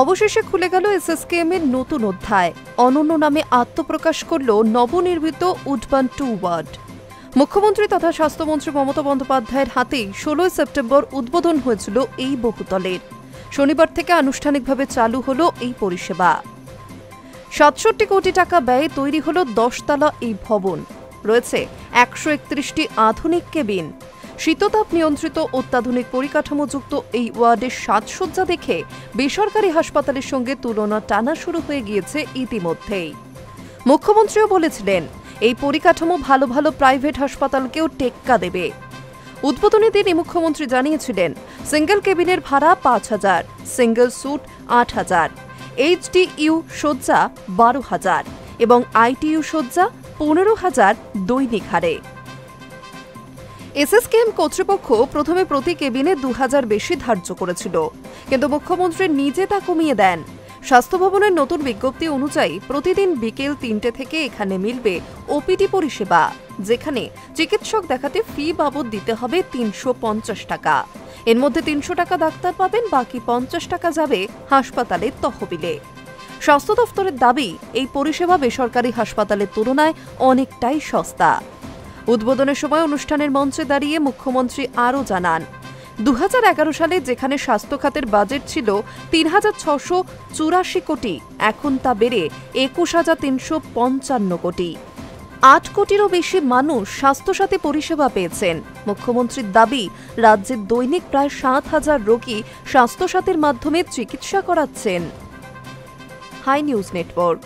অবশেষে খুলে গেল এসএসকেএম এর নতুন অধ্যায়। অনন্য নামে আত্মপ্রকাশ করল নবনির্মিত উডবান 2 ওয়ার্ড। মুখ্যমন্ত্রী তথা স্বাস্থ্যমন্ত্রী মমতা বন্দ্যোপাধ্যায়ের হাতেই 16 সেপ্টেম্বর উদ্বোধন হয়েছিল এই বহুতলের। শনিবার থেকে আনুষ্ঠানিকভাবে চালু হল এই পরিষেবা। ৬৭ কোটি টাকা ব্যয়ে তৈরি হল 10 তলা এই ভবন। রয়েছে ১৩১টি আধুনিক কেবিন। শীততাপ নিয়ন্ত্রিত অত্যাধুনিক পরিকাঠামোযুক্ত এই ওয়ার্ডের সাজসজ্জা দেখে বেসরকারি হাসপাতালের সঙ্গে তুলনা টানা শুরু হয়ে গিয়েছে ইতিমধ্যেই। মুখ্যমন্ত্রীও বলেছিলেন, এই পরিকাঠামো ভালো ভালো প্রাইভেট হাসপাতালকেও টেক্কা দেবে। উদ্বোধনী দিনে মুখ্যমন্ত্রী জানিয়েছিলেন, সিঙ্গেল কেবিনের ভাড়া ৫,০০০, সিঙ্গেল স্যুট ৮,০০০, এইচডিইউ শয্যা ১২,০০০ এবং আইটিইউ শয্যা ১৫,০০০ দৈনিক হারে। এসএসকেএম কর্তৃপক্ষ প্রথমে প্রতি কেবিনে ২,০০০ বেশি ধার্য করেছিল, কিন্তু মুখ্যমন্ত্রী নিজে তা কমিয়ে দেন। স্বাস্থ্য ভবনের নতুন বিজ্ঞপ্তি অনুযায়ী প্রতিদিন বিকেল ৩টে থেকে এখানে মিলবে ওপিডি পরিষেবা, যেখানে চিকিৎসক দেখাতে ফি বাবদ দিতে হবে ৩৫০ টাকা। এর মধ্যে ৩০০ টাকা ডাক্তার পাবেন, বাকি ৫০ টাকা যাবে হাসপাতালের তহবিলে। স্বাস্থ্য দফতরের দাবি, এই পরিষেবা বেসরকারি হাসপাতালের তুলনায় অনেকটাই সস্তা। উদ্বোধনের সময় অনুষ্ঠানের মঞ্চে দাঁড়িয়ে মুখ্যমন্ত্রী আরও জানান, ২০১১ সালে যেখানে স্বাস্থ্য খাতের বাজেট ছিল ৩,৬৮৪ কোটি, এখন তা বেড়ে ২১,৩৫৫ কোটি। ৮ কোটিরও বেশি মানুষ স্বাস্থ্যসাথী পরিষেবা পেয়েছেন। মুখ্যমন্ত্রীর দাবি, রাজ্যের দৈনিক প্রায় ৭,০০০ রোগী স্বাস্থ্যসাথীর মাধ্যমে চিকিৎসা করাচ্ছেন। Hi News network.